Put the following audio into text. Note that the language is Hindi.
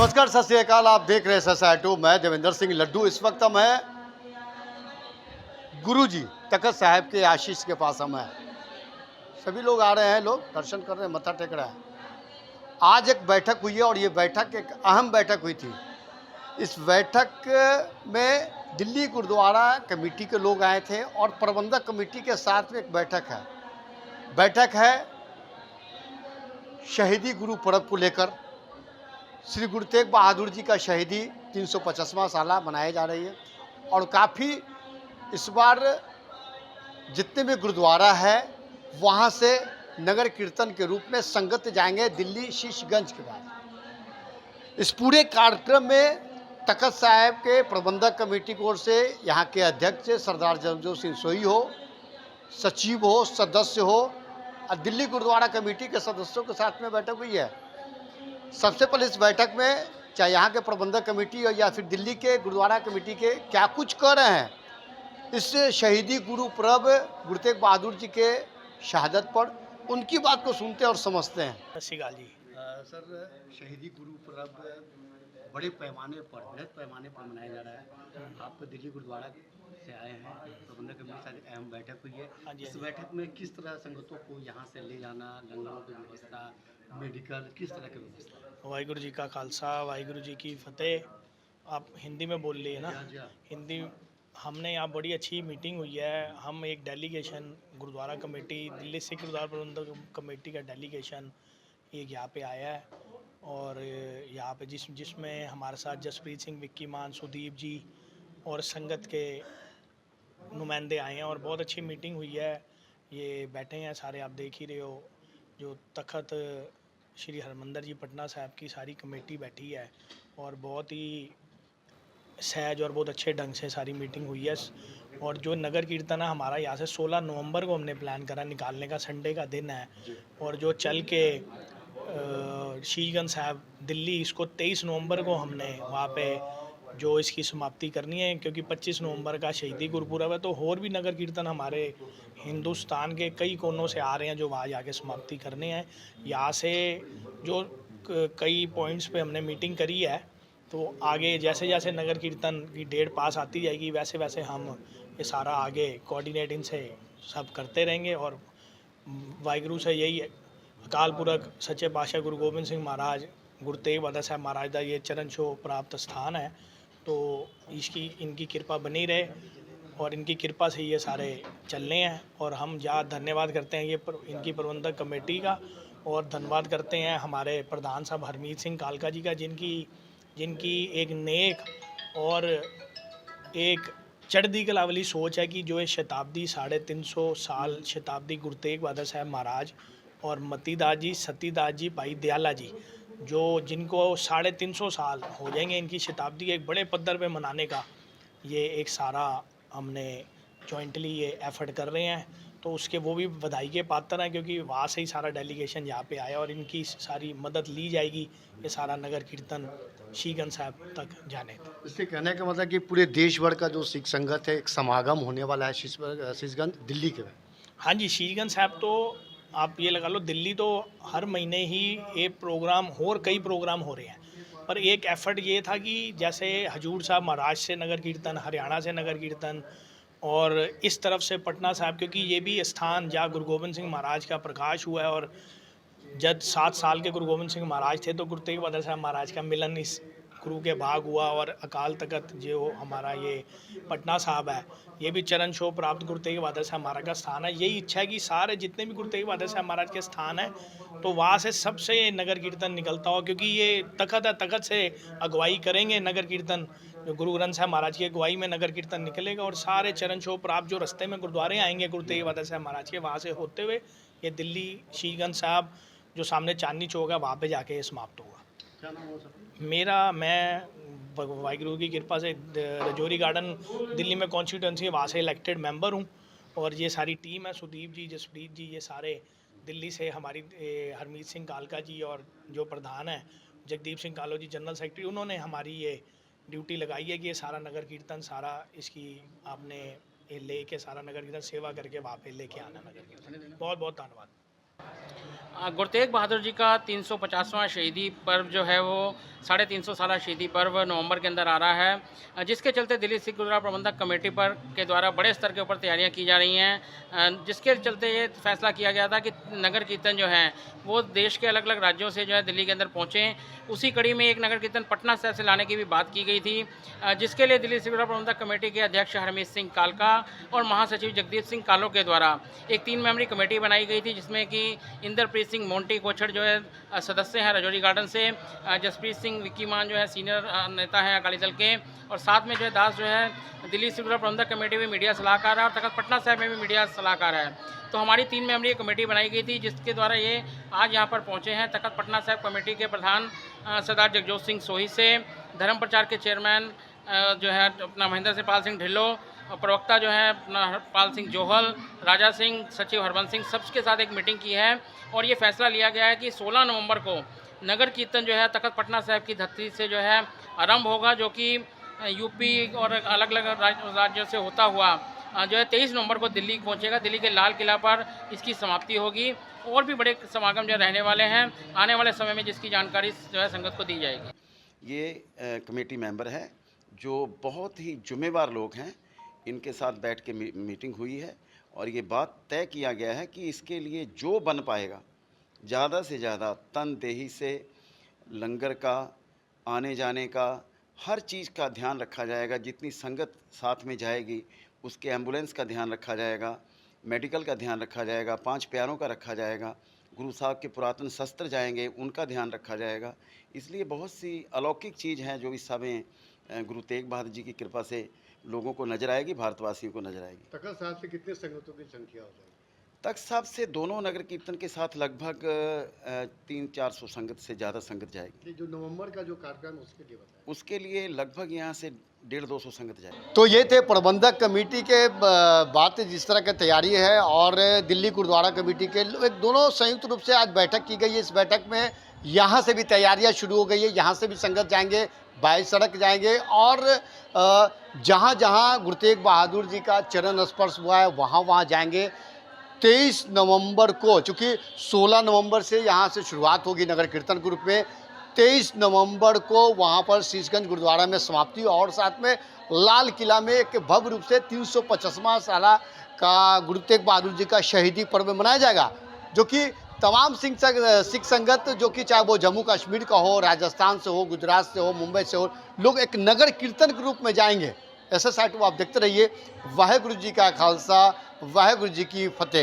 नमस्कार, सत श्री अकाल। आप देख रहे हैं SSI2। मैं देवेंद्र सिंह लड्डू। इस वक्त हम हैं गुरु जी तखत साहब के आशीष के पास। हम हैं, सभी लोग आ रहे हैं, लोग दर्शन कर रहे हैं, मत्था टेक रहे हैं। आज एक बैठक हुई है और ये बैठक एक अहम बैठक हुई थी। इस बैठक में दिल्ली गुरुद्वारा कमेटी के लोग आए थे और प्रबंधक कमेटी के साथ में एक बैठक है शहीदी गुरु पर्व को लेकर। श्री गुरु तेग बहादुर जी का शहीदी 350वां साला मनाई जा रही है और काफ़ी इस बार जितने भी गुरुद्वारा है वहाँ से नगर कीर्तन के रूप में संगत जाएंगे दिल्ली शीशगंज के बाद। इस पूरे कार्यक्रम में तखत साहब के प्रबंधक कमेटी की ओर से यहाँ के अध्यक्ष सरदार जगजोत सिंह सोई हो, सचिव हो, सदस्य हो और दिल्ली गुरुद्वारा कमेटी के सदस्यों के साथ में बैठक हुई है। सबसे पहले इस बैठक में चाहे यहाँ के प्रबंधक कमेटी हो या फिर दिल्ली के गुरुद्वारा कमेटी के क्या कुछ कर रहे हैं इस शहीदी गुरु पर्व गुरु तेग बहादुर जी के शहादत पर, उनकी बात को सुनते और समझते हैं। सत श्री अकाल जी। सर, शहीदी गुरु पर्व बड़े पैमाने पर, बृहद पैमाने पर मनाया जा रहा है। आप तो दिल्ली गुरुद्वारा से आए हैं, प्रबंधक कमेटी के साथ अहम बैठक हुई है। इस बैठक में किस तरह संगतों को यहाँ से ले जाना, लंगरों की व्यवस्था, मेडिकल, किस तरह की व्यवस्था? वाहिगुरु जी का खालसा, वाहिगुरु जी की फतेह। आप हिंदी में बोल लिए ना? जी हाँ। हिंदी। हमने यहाँ बड़ी अच्छी मीटिंग हुई है। हम एक डेलीगेशन गुरुद्वारा कमेटी, दिल्ली सिख गुरुद्वारा प्रबंधक कमेटी का डेलीगेशन एक यहाँ पे आया है और यहाँ पे जिसमें हमारे साथ जसप्रीत सिंह, विक्की मान, सुदीप जी और संगत के नुमाइंदे आए हैं और बहुत अच्छी मीटिंग हुई है। ये बैठे हैं सारे, आप देख ही रहे हो। जो तखत श्री हरमंदिर जी पटना साहब की सारी कमेटी बैठी है और बहुत ही सहज और बहुत अच्छे ढंग से सारी मीटिंग हुई है। और जो नगर कीर्तन है हमारा यहाँ से 16 नवंबर को हमने प्लान करा निकालने का, संडे का दिन है। और जो चल के शीशगंज साहब दिल्ली, इसको 23 नवंबर को हमने वहाँ पे जो इसकी समाप्ति करनी है, क्योंकि 25 नवंबर का शहीदी गुरुपुरब है। तो और भी नगर कीर्तन हमारे हिंदुस्तान के कई कोनों से आ रहे हैं जो वहाँ जाके समाप्ति करने हैं। यहाँ से जो कई पॉइंट्स पे हमने मीटिंग करी है, तो आगे जैसे जैसे नगर कीर्तन की डेट पास आती जाएगी वैसे वैसे हम ये सारा आगे कोऑर्डिनेट इनसे सब करते रहेंगे। और वाहिगुरु से यही अकाल पुरख सच्चे पातशाह गुरु गोबिंद सिंह महाराज, गुरु तेग बहादुर साहब महाराज का ये चरण छो प्राप्त स्थान है, तो इनकी कृपा बनी रहे और इनकी कृपा से ये सारे चलने हैं। और हम ज़्यादा धन्यवाद करते हैं इनकी प्रबंधक कमेटी का, और धन्यवाद करते हैं हमारे प्रधान साहब हरमीत सिंह कालका जी का, जिनकी एक नेक और एक चढ़ती कला वाली सोच है कि जो ये शताब्दी 350 साल शताब्दी गुरु तेग बहादुर साहब महाराज और मतीदास जी, सतीदास जी, भाई दयाला जी, जो जिनको 350 साल हो जाएंगे इनकी शताब्दी एक बड़े पद्धर पे मनाने का, ये एक सारा हमने जॉइंटली ये एफर्ट कर रहे हैं। तो उसके वो भी बधाई के पात्र हैं, क्योंकि वहाँ से ही सारा डेलीगेशन यहाँ पे आया और इनकी सारी मदद ली जाएगी ये सारा नगर कीर्तन शीशगंज साहब तक जाने। इससे कहने का मतलब कि पूरे देश भर का जो सिख संगत है एक समागम होने वाला है शीशगंज दिल्ली के में। हाँ जी, शीशगंज साहब तो आप ये लगा लो, दिल्ली तो हर महीने ही एक प्रोग्राम और कई प्रोग्राम हो रहे हैं, पर एक एफर्ट ये था कि जैसे हजूर साहब महाराज से नगर कीर्तन, हरियाणा से नगर कीर्तन और इस तरफ से पटना साहब, क्योंकि ये भी स्थान जहाँ गुरु गोबिंद सिंह महाराज का प्रकाश हुआ है। और जब 7 साल के गुरु गोबिंद सिंह महाराज थे तो गुरु तेग बहादुर साहब महाराज का मिलन इस गुरु के भाग हुआ। और अकाल तख्त जो हमारा ये पटना साहब है, ये भी चरण छो प्राप्त गुरु तेग बहादुर साहब महाराज का स्थान है। यही इच्छा है कि सारे जितने भी गुरु तेग बहादुर साहब महाराज के स्थान हैं तो वहाँ से सबसे नगर कीर्तन निकलता हो, क्योंकि ये तख्त है, तख्त से अगुवाई करेंगे नगर कीर्तन। जो गुरु ग्रंथ साहब महाराज की अगुवाई में नगर कीर्तन निकलेगा और सारे चरण छो प्राप्त जो रास्ते में गुरुद्वारे आएंगे गुरु तेग बहादुर साहब महाराज के, वहाँ से होते हुए ये दिल्ली शीशगंज साहब जो सामने चांदनी चौक है वहाँ पे जाके समाप्त होगा। क्या नाम हो सर? मैं वाहिगुरु की कृपा से रजौरी गार्डन दिल्ली में कॉन्स्टिट्यूंसी है, वहाँ से इलेक्टेड मेंबर हूँ। और ये सारी टीम है, सुदीप जी, जसप्रीत जी, ये सारे दिल्ली से हमारी हरमीत सिंह कालका जी और जो प्रधान है जगदीप सिंह कालो जी जनरल सेक्रेटरी, उन्होंने हमारी ये ड्यूटी लगाई है कि ये सारा नगर कीर्तन सारा इसकी आपने ले के सारा नगर कीर्तन सेवा करके वहाँ पे लेके आना नगर कीर्तन। बहुत बहुत धन्यवाद। गुरु तेग बहादुर जी का 350वां शहीदी पर्व जो है वो 350 साला शहीदी पर्व नवंबर के अंदर आ रहा है, जिसके चलते दिल्ली सिख गुरुद्वारा प्रबंधक कमेटी पर के द्वारा बड़े स्तर के ऊपर तैयारियां की जा रही हैं, जिसके चलते ये फैसला किया गया था कि नगर कीर्तन जो है वो देश के अलग अलग राज्यों से जो है दिल्ली के अंदर पहुँचें। उसी कड़ी में एक नगर कीर्तन पटना शहर से लाने की भी बात की गई थी, जिसके लिए दिल्ली सिख गुरुद्वारा प्रबंधक कमेटी के अध्यक्ष हरमीत सिंह कालका और महासचिव जगदीप सिंह कालो के द्वारा एक 3 मेंबरी कमेटी बनाई गई थी, जिसमें कि इंद्रप्रीत सिंह मोंटी कोछड़ जो है सदस्य हैं रजौरी गार्डन से, जसप्रीत सिंह विक्की मान जो है सीनियर नेता है अकाली दल के, और साथ में जो है दास जो है दिल्ली सिख गुरुद्वारा प्रबंधक कमेटी में मीडिया सलाहकार है और तखत पटना साहिब में भी मीडिया सलाहकार है। तो हमारी 3 मेंबरी कमेटी बनाई गई थी, जिसके द्वारा ये आज यहाँ पर पहुँचे हैं। तखत पटना साहिब कमेटी के प्रधान सरदार जगजोत सिंह सोही से, धर्म प्रचार के चेयरमैन जो है अपना महेंद्र सिंह पाल सिंह ढिल्लो, और प्रवक्ता जो है अपना हरपाल सिंह जोहल, राजा सिंह, सचिव हरबंस सिंह, सबके साथ एक मीटिंग की है और ये फैसला लिया गया है कि 16 नवंबर को नगर कीर्तन जो है तखत पटना साहिब की धरती से जो है आरंभ होगा, जो कि यूपी और अलग अलग राज्यों से होता हुआ जो है 23 नवंबर को दिल्ली पहुंचेगा। दिल्ली के लाल किला पर इसकी समाप्ति होगी और भी बड़े समागम जो रहने वाले हैं आने वाले समय में, जिसकी जानकारी जो है संगत को दी जाएगी। ये कमेटी मेंबर हैं जो बहुत ही जिम्मेवार लोग हैं, इनके साथ बैठ के मीटिंग हुई है और ये बात तय किया गया है कि इसके लिए जो बन पाएगा ज़्यादा से ज़्यादा तनदेही से लंगर का, आने जाने का, हर चीज़ का ध्यान रखा जाएगा। जितनी संगत साथ में जाएगी उसके एम्बुलेंस का ध्यान रखा जाएगा, मेडिकल का ध्यान रखा जाएगा, 5 प्यारों का रखा जाएगा, गुरु साहब के पुरातन शस्त्र जाएंगे उनका ध्यान रखा जाएगा। इसलिए बहुत सी अलौकिक चीज़ हैं जो इस समय गुरु तेग बहादुर जी की कृपा से लोगों को नजर आएगी, भारतवासियों को नजर आएगी। तखत साहब से कितने संगतों की संख्या हो जाएगी? तख्त साहब से दोनों नगर कीर्तन के साथ लगभग 300-400 संगत से ज़्यादा संगत जाएगी। जो नवंबर का जो कार्यक्रम उसके लिए बताएं। उसके लिए लगभग यहाँ से 150-200 संगत जाएगी। तो ये थे प्रबंधक कमेटी के बात, जिस तरह की तैयारी है, और दिल्ली गुरुद्वारा कमेटी के एक दोनों संयुक्त रूप से आज बैठक की गई है। इस बैठक में यहाँ से भी तैयारियाँ शुरू हो गई है, यहाँ से भी संगत जाएंगे, बाई सड़क जाएंगे और जहाँ जहाँ गुरु तेग बहादुर जी का चरण स्पर्श हुआ है वहाँ जाएंगे। 23 नवंबर को, चूँकि 16 नवंबर से यहाँ से शुरुआत होगी नगर कीर्तन के रूप में, 23 नवंबर को वहाँ पर शीशगंज गुरुद्वारा में समाप्ति और साथ में लाल किला में एक भव्य रूप से 350वां साला का गुरु तेग बहादुर जी का शहीदी पर्व मनाया जाएगा, जो कि तमाम सिख संगत, जो कि चाहे वो जम्मू कश्मीर का हो, राजस्थान से हो, गुजरात से हो, मुंबई से हो, लोग एक नगर कीर्तन के रूप में जाएंगे। ऐसा साइट वो आप देखते रहिए। वाहेगुरु जी का खालसा, वाहेगुरु जी की फतेह।